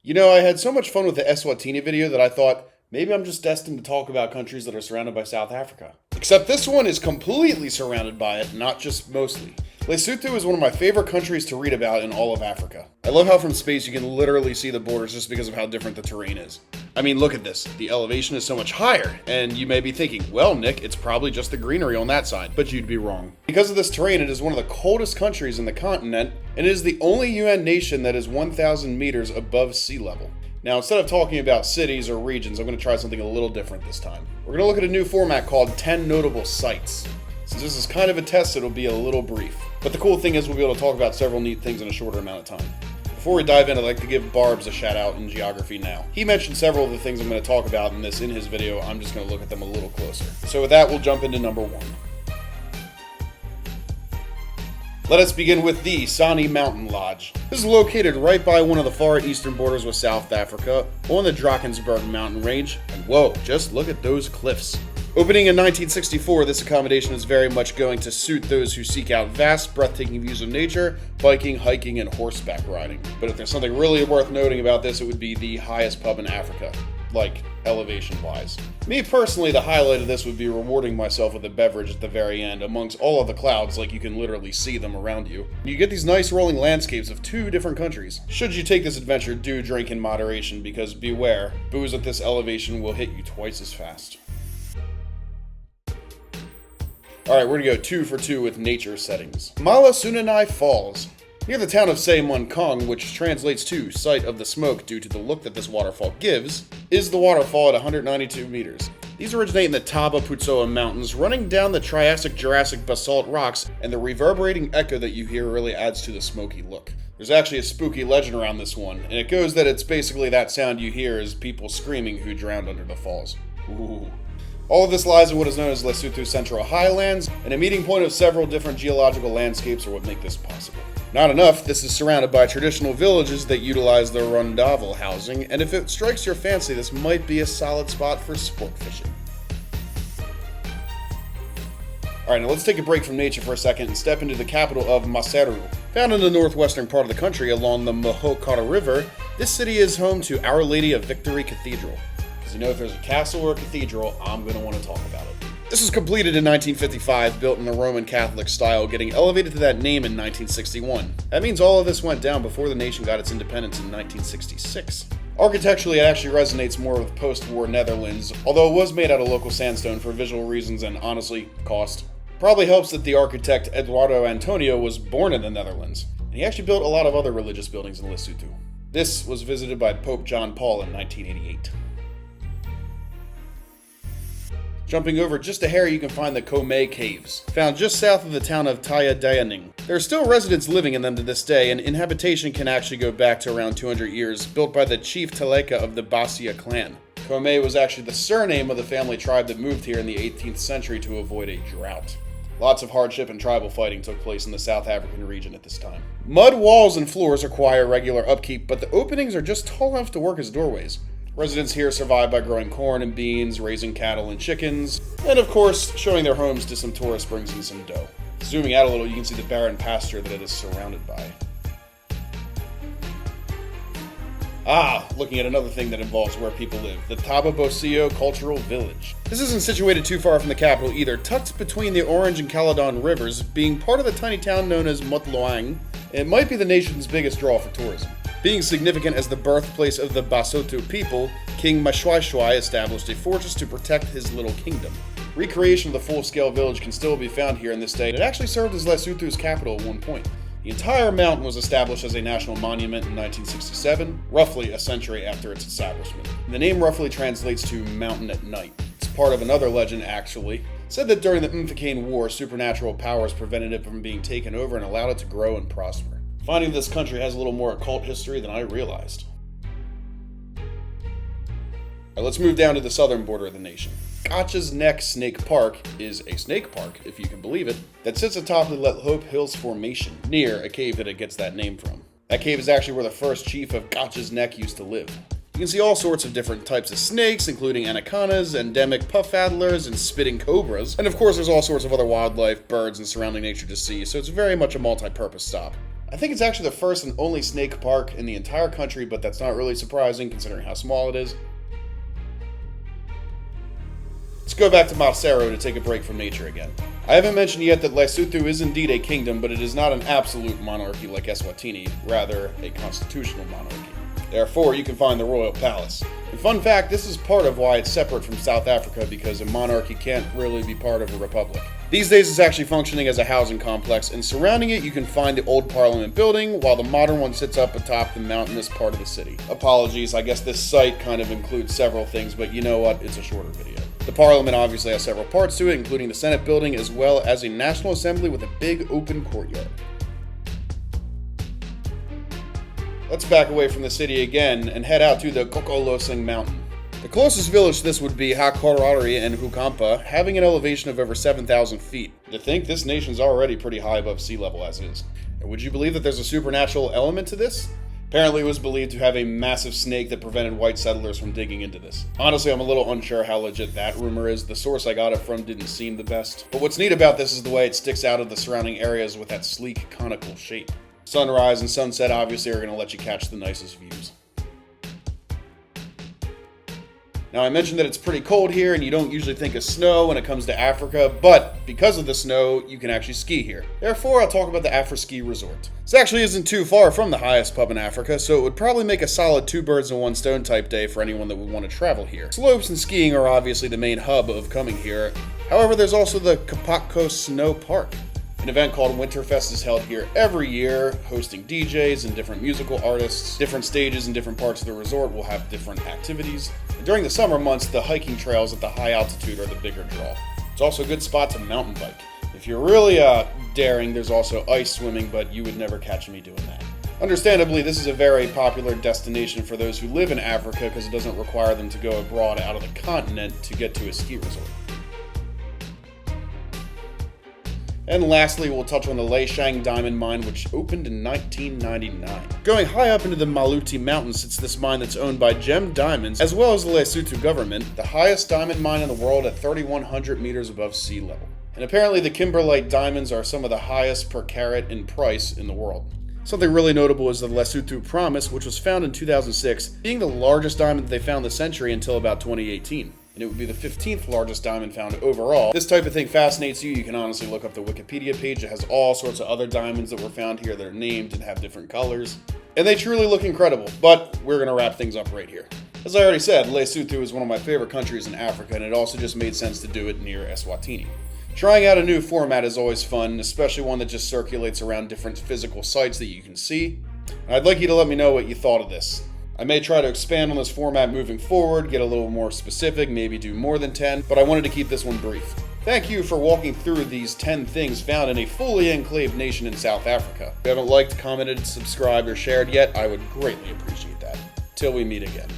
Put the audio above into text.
You know, I had so much fun with the Eswatini video that I thought, maybe I'm just destined to talk about countries that are surrounded by South Africa. Except this one is completely surrounded by it, not just mostly. Lesotho is one of my favorite countries to read about in all of Africa. I love how from space you can literally see the borders just because of how different the terrain is. I mean, look at this. The elevation is so much higher, and you may be thinking, well, Nick, it's probably just the greenery on that side, but you'd be wrong. Because of this terrain, it is one of the coldest countries in the continent, and it is the only UN nation that is 1,000 meters above sea level. Now, instead of talking about cities or regions, I'm going to try something a little different this time. We're going to look at a new format called 10 Notable Sites. Since this is kind of a test, it'll be a little brief. But the cool thing is we'll be able to talk about several neat things in a shorter amount of time. Before we dive in, I'd like to give Barbs a shout out in geography now. He mentioned several of the things I'm going to talk about in his video. I'm just going to look at them a little closer. So with that, we'll jump into number 1. Let us begin with the Cing Mountain Lodge. This is located right by one of the far eastern borders with South Africa, on the Drakensberg mountain range, and whoa, just look at those cliffs. Opening in 1964, this accommodation is very much going to suit those who seek out vast, breathtaking views of nature, biking, hiking, and horseback riding. But if there's something really worth noting about this, it would be the highest pub in Africa, like elevation-wise. Me personally, the highlight of this would be rewarding myself with a beverage at the very end, amongst all of the clouds, like you can literally see them around you. You get these nice rolling landscapes of 2 different countries. Should you take this adventure, do drink in moderation, because beware, booze at this elevation will hit you twice as fast. Alright, we're gonna go 2 for 2 with nature settings. Malaai Falls. Near the town of Cing Mountain, which translates to Site of the Smoke due to the look that this waterfall gives, is the waterfall at 192 meters. These originate in the Taba Bosio mountains, running down the Triassic-Jurassic basalt rocks, and the reverberating echo that you hear really adds to the smoky look. There's actually a spooky legend around this one, and it goes that it's basically that sound you hear as people screaming who drowned under the falls. Ooh. All of this lies in what is known as Lesotho's Central Highlands, and a meeting point of several different geological landscapes are what make this possible. Not enough, this is surrounded by traditional villages that utilize the rondavel housing, and if it strikes your fancy, this might be a solid spot for sport fishing. Alright, now let's take a break from nature for a second and step into the capital of Maseru. Found in the northwestern part of the country along the Mohokara River, this city is home to Our Lady of Victory Cathedral. You know, if there's a castle or a cathedral, I'm going to want to talk about it. This was completed in 1955, built in the Roman Catholic style, getting elevated to that name in 1961. That means all of this went down before the nation got its independence in 1966. Architecturally, it actually resonates more with post-war Netherlands, although it was made out of local sandstone for visual reasons and, honestly, cost. Probably helps that the architect Eduardo Antonio was born in the Netherlands, and he actually built a lot of other religious buildings in Lesotho. This was visited by Pope John Paul in 1988. Jumping over just a hair, you can find the Komei Caves, found just south of the town of Tayadayaning. There are still residents living in them to this day, and inhabitation can actually go back to around 200 years, built by the chief Taleka of the Basia clan. Komei was actually the surname of the family tribe that moved here in the 18th century to avoid a drought. Lots of hardship and tribal fighting took place in the South African region at this time. Mud walls and floors require regular upkeep, but the openings are just tall enough to work as doorways. Residents here survive by growing corn and beans, raising cattle and chickens, and of course, showing their homes to some tourists brings in some dough. Zooming out a little, you can see the barren pasture that it is surrounded by. Looking at another thing that involves where people live, the Taba Bosio Cultural Village. This isn't situated too far from the capital either, tucked between the Orange and Caledon rivers, being part of the tiny town known as Motloang. It might be the nation's biggest draw for tourism. Being significant as the birthplace of the Basotho people, King Mashwashwai established a fortress to protect his little kingdom. Recreation of the full-scale village can still be found here in this day. It actually served as Lesotho's capital at one point. The entire mountain was established as a national monument in 1967, roughly a century after its establishment. The name roughly translates to mountain at night. It's part of another legend, actually. It said that during the Mfecane War, supernatural powers prevented it from being taken over and allowed it to grow and prosper. Finding this country has a little more occult history than I realized. Alright, let's move down to the southern border of the nation. Gakos Neck Snake Park is a snake park, if you can believe it, that sits atop the Let Hope Hills Formation, near a cave that it gets that name from. That cave is actually where the first chief of Gakos Neck used to live. You can see all sorts of different types of snakes, including anacondas, endemic puff addlers, and spitting cobras. And of course, there's all sorts of other wildlife, birds, and surrounding nature to see, so it's very much a multi-purpose stop. I think it's actually the first and only snake park in the entire country, but that's not really surprising considering how small it is. Let's go back to Maseru to take a break from nature again. I haven't mentioned yet that Lesotho is indeed a kingdom, but it is not an absolute monarchy like Eswatini, rather a constitutional monarchy. Therefore, you can find the royal palace. And fun fact, this is part of why it's separate from South Africa, because a monarchy can't really be part of a republic. These days it's actually functioning as a housing complex, and surrounding it you can find the old Parliament building, while the modern one sits up atop the mountainous part of the city. Apologies, I guess this site kind of includes several things, but you know what, it's a shorter video. The Parliament obviously has several parts to it, including the Senate building, as well as a National Assembly with a big open courtyard. Let's back away from the city again and head out to the Cing Mountain. The closest village to this would be Hakorari and Hukampa, having an elevation of over 7,000 feet. To think this nation's already pretty high above sea level as is. And would you believe that there's a supernatural element to this? Apparently it was believed to have a massive snake that prevented white settlers from digging into this. Honestly, I'm a little unsure how legit that rumor is. The source I got it from didn't seem the best. But what's neat about this is the way it sticks out of the surrounding areas with that sleek, conical shape. Sunrise and sunset obviously are going to let you catch the nicest views. Now, I mentioned that it's pretty cold here and you don't usually think of snow when it comes to Africa, but because of the snow, you can actually ski here. Therefore, I'll talk about the Afrk Resort. This actually isn't too far from the highest pub in Africa, so it would probably make a solid 2 birds in 1 stone type day for anyone that would want to travel here. Slopes and skiing are obviously the main hub of coming here. However, there's also the Kapako Snow Park. An event called Winterfest is held here every year, hosting DJs and different musical artists. Different stages in different parts of the resort will have different activities. And during the summer months, the hiking trails at the high altitude are the bigger draw. It's also a good spot to mountain bike. If you're really daring, there's also ice swimming, but you would never catch me doing that. Understandably, this is a very popular destination for those who live in Africa because it doesn't require them to go abroad out of the continent to get to a ski resort. And lastly, we'll touch on the Shang diamond mine, which opened in 1999. Going high up into the Maluti Mountains sits this mine that's owned by Gem Diamonds, as well as the Lesotho government, the highest diamond mine in the world at 3,100 meters above sea level. And apparently the kimberlite diamonds are some of the highest per carat in price in the world. Something really notable is the Lesotho Promise, which was found in 2006, being the largest diamond that they found this century until about 2018. And it would be the 15th largest diamond found overall. This type of thing fascinates you. You can honestly look up the Wikipedia page. It has all sorts of other diamonds that were found here that are named and have different colors. And they truly look incredible, but we're gonna wrap things up right here. As I already said, Lesotho is one of my favorite countries in Africa, and it also just made sense to do it near Eswatini. Trying out a new format is always fun, especially one that just circulates around different physical sites that you can see. And I'd like you to let me know what you thought of this. I may try to expand on this format moving forward, get a little more specific, maybe do more than 10, but I wanted to keep this one brief. Thank you for walking through these 10 things found in a fully enclaved nation in South Africa. If you haven't liked, commented, subscribed, or shared yet, I would greatly appreciate that. Till we meet again.